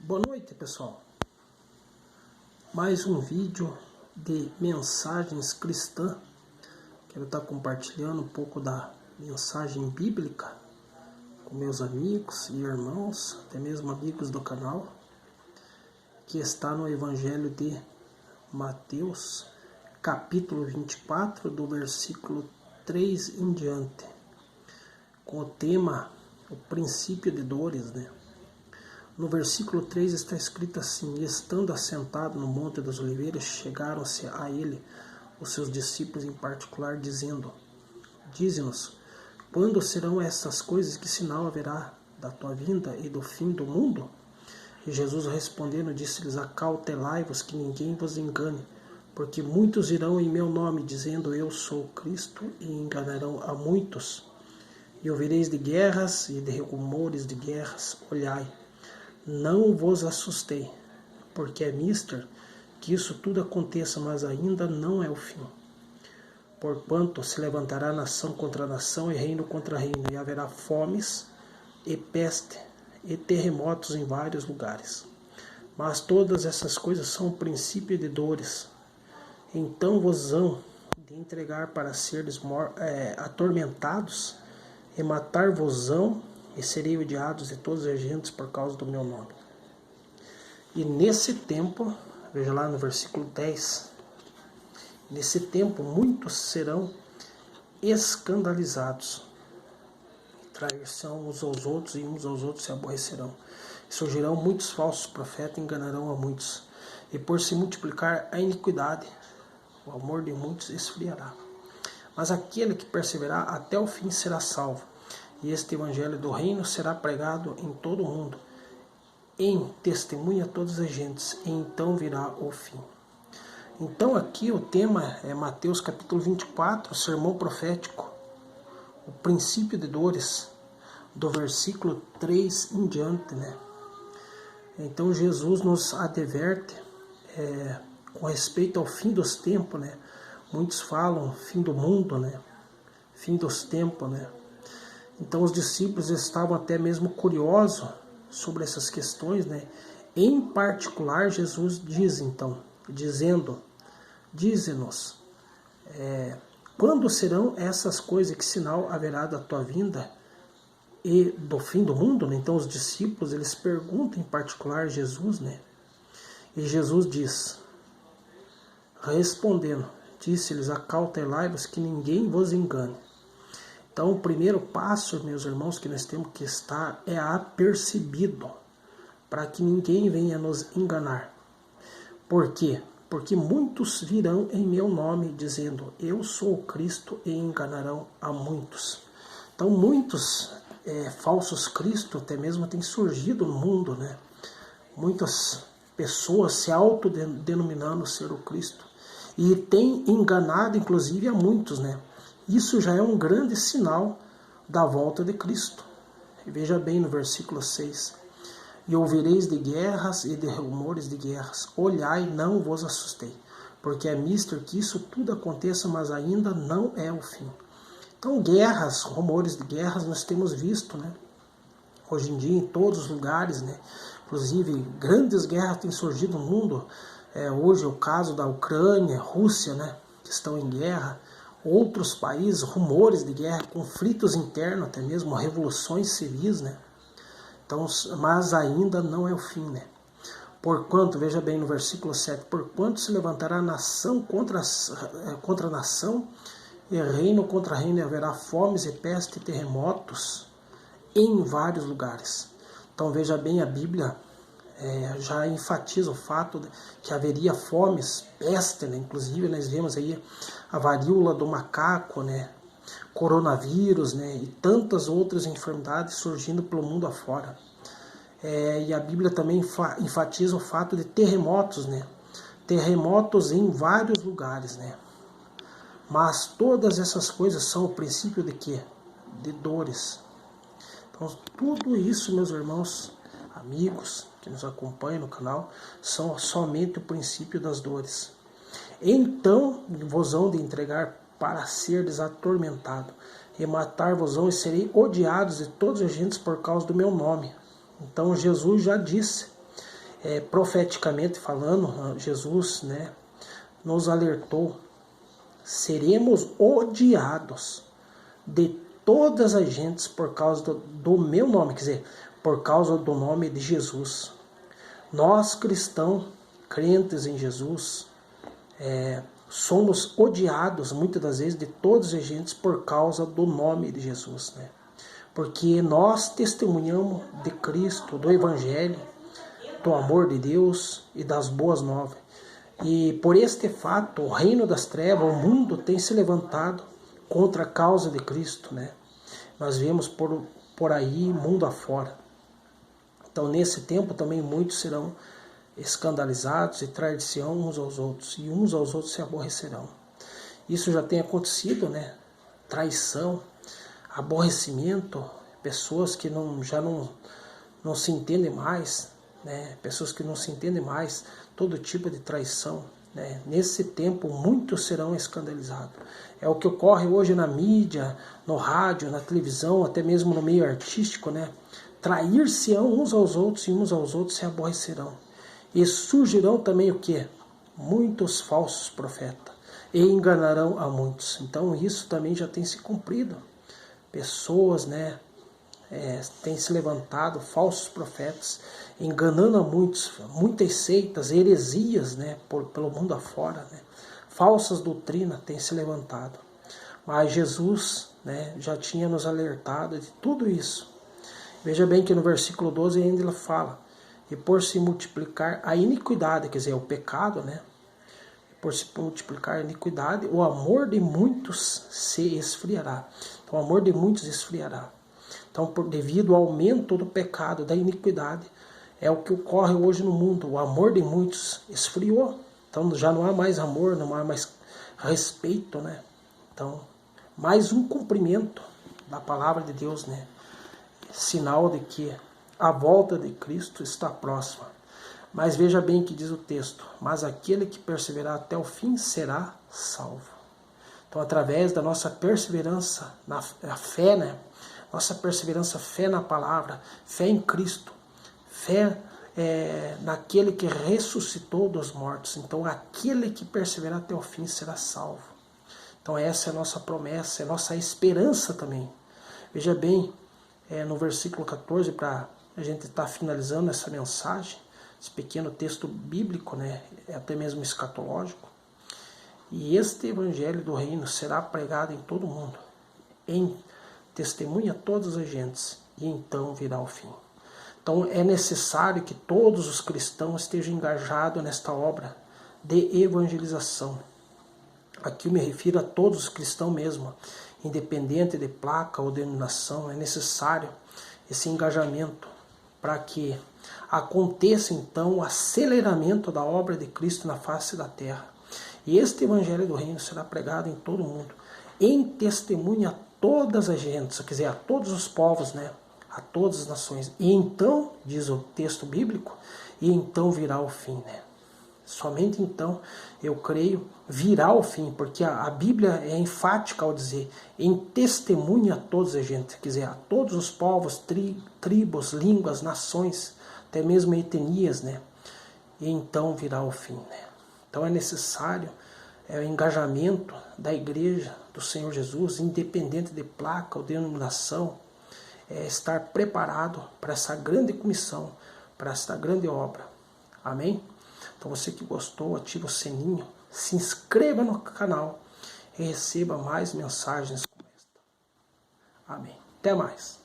Boa noite, pessoal. Mais um vídeo de mensagens cristãs. Quero estar compartilhando um pouco da mensagem bíblica com meus amigos e irmãos, até mesmo amigos do canal, que está no Evangelho de Mateus, capítulo 24, do versículo 3 em diante, com o tema o princípio de dores, né? No versículo 3 está escrito assim: e estando assentado no Monte das Oliveiras, chegaram-se a ele os seus discípulos em particular, dizendo: dize-nos, quando serão estas coisas, que sinal haverá da tua vinda e do fim do mundo? E Jesus respondendo, disse-lhes: acautelai-vos que ninguém vos engane, porque muitos irão em meu nome, dizendo eu sou Cristo, e enganarão a muitos. E ouvireis de guerras e de rumores de guerras. Olhai, não vos assustei, porque é mister que isso tudo aconteça, mas ainda não é o fim. Porquanto se levantará nação contra nação e reino contra reino, e haverá fomes e peste e terremotos em vários lugares. Mas todas essas coisas são o princípio de dores. Então vos hão de entregar para seres atormentados, e matar-vos-ão, e serei odiados de todas as gentes por causa do meu nome. E nesse tempo, veja lá no versículo 10, nesse tempo muitos serão escandalizados, trair-se-ão uns aos outros, e uns aos outros se aborrecerão. E surgirão muitos falsos profetas, e enganarão a muitos. E por se multiplicar a iniquidade, o amor de muitos esfriará. Mas aquele que perseverar até o fim será salvo. E este evangelho do reino será pregado em todo o mundo, em testemunha a todas as gentes, e então virá o fim. Então aqui o tema é Mateus capítulo 24, o sermão profético, o princípio de dores, do versículo 3 em diante, né? Então Jesus nos adverte com respeito ao fim dos tempos, né? Muitos falam fim do mundo, né? Fim dos tempos, né? Então os discípulos estavam até mesmo curiosos sobre essas questões, né? Em particular, Jesus diz então, dizendo, dize-nos, quando serão essas coisas, que sinal haverá da tua vinda e do fim do mundo, né? Então os discípulos, eles perguntam em particular a Jesus, né? E Jesus diz, respondendo, disse-lhes: acautelai-vos que ninguém vos engane. Então, o primeiro passo, meus irmãos, que nós temos que estar é apercebido, para que ninguém venha nos enganar. Por quê? Porque muitos virão em meu nome, dizendo, eu sou o Cristo, e enganarão a muitos. Então, muitos falsos cristos até mesmo têm surgido no mundo, né? Muitas pessoas se autodenominando ser o Cristo, e têm enganado, inclusive, a muitos, né? Isso já é um grande sinal da volta de Cristo. Veja bem no versículo 6. E ouvireis de guerras e de rumores de guerras. Olhai, não vos assustei, porque é mister que isso tudo aconteça, mas ainda não é o fim. Então, guerras, rumores de guerras, nós temos visto, né? Hoje em dia, em todos os lugares, né? Inclusive, grandes guerras têm surgido no mundo. Hoje é o caso da Ucrânia, Rússia, né? Que estão em guerra. Outros países, rumores de guerra, conflitos internos, até mesmo revoluções civis, né? Então, mas ainda não é o fim, né? Porquanto, veja bem no versículo 7, porquanto se levantará nação contra nação, e reino contra reino, e haverá fomes e peste e terremotos em vários lugares. Então veja bem, a Bíblia já enfatiza o fato de que haveria fomes, peste, né? Inclusive nós vemos aí a varíola do macaco, né? Coronavírus, né? E tantas outras enfermidades surgindo pelo mundo afora. E a Bíblia também enfatiza o fato de terremotos, né? Terremotos em vários lugares, né? Mas todas essas coisas são o princípio de quê? De dores. Então tudo isso, meus irmãos, amigos que nos acompanham no canal, são somente o princípio das dores. Então vos hão de entregar para seres atormentados, e matar-vos-ão, e serei odiados de todas as gentes por causa do meu nome. Então Jesus já disse profeticamente falando, Jesus, né, nos alertou: seremos odiados de todas as gentes por causa do meu nome, quer dizer, por causa do nome de Jesus. Nós, cristãos, crentes em Jesus, somos odiados muitas das vezes de todas as gentes por causa do nome de Jesus, né? Porque nós testemunhamos de Cristo, do Evangelho, do amor de Deus e das boas novas. E por este fato, o reino das trevas, o mundo tem se levantado contra a causa de Cristo, né? Nós vemos por aí, mundo afora. Então, nesse tempo também muitos serão escandalizados e traição uns aos outros, e uns aos outros se aborrecerão. Isso já tem acontecido, né? Traição, aborrecimento, pessoas que já não se entendem mais, né? Pessoas que não se entendem mais, todo tipo de traição, né? Nesse tempo muitos serão escandalizados. É o que ocorre hoje na mídia, no rádio, na televisão, até mesmo no meio artístico, né? Trair-se-ão uns aos outros e uns aos outros se aborrecerão. E surgirão também o quê? Muitos falsos profetas, e enganarão a muitos. Então isso também já tem se cumprido. Pessoas, né, têm se levantado, falsos profetas, enganando a muitos, muitas seitas, heresias, né, pelo mundo afora, né, falsas doutrinas têm se levantado. Mas Jesus, né, já tinha nos alertado de tudo isso. Veja bem que no versículo 12 ainda ele fala: e por se multiplicar a iniquidade, quer dizer, o pecado, né? Por se multiplicar a iniquidade, o amor de muitos se esfriará. Então, o amor de muitos esfriará. Então, devido ao aumento do pecado, da iniquidade, é o que ocorre hoje no mundo. O amor de muitos esfriou. Então, já não há mais amor, não há mais respeito, né? Então, mais um cumprimento da palavra de Deus, né? Sinal de que a volta de Cristo está próxima. Mas veja bem que diz o texto: mas aquele que perseverar até o fim será salvo. Então, através da nossa perseverança na fé, né? Nossa perseverança, fé na palavra, fé em Cristo, fé naquele que ressuscitou dos mortos. Então, aquele que perseverar até o fim será salvo. Então, essa é a nossa promessa, é a nossa esperança também. Veja bem, no versículo 14, para a gente estar finalizando essa mensagem, esse pequeno texto bíblico, né, até mesmo escatológico: e este evangelho do reino será pregado em todo o mundo, em testemunha a todas as gentes, e então virá o fim. Então é necessário que todos os cristãos estejam engajados nesta obra de evangelização. Aqui eu me refiro a todos os cristãos mesmo, independente de placa ou denominação. É necessário esse engajamento para que aconteça então o aceleramento da obra de Cristo na face da terra. E este evangelho do reino será pregado em todo o mundo, em testemunha a todas as gentes, quer dizer, a todos os povos, né? A todas as nações. E então, diz o texto bíblico, e então virá o fim, né? Somente então, eu creio, virá o fim, porque a Bíblia é enfática ao dizer: em testemunha a todas as gentes, quer dizer, a todos os povos, tribos, línguas, nações, até mesmo etnias, né? E então virá o fim, né? Então é necessário o engajamento da igreja do Senhor Jesus, independente de placa ou denominação, estar preparado para essa grande comissão, para essa grande obra. Amém? Então você que gostou, ativa o sininho, se inscreva no canal e receba mais mensagens como esta. Amém. Até mais.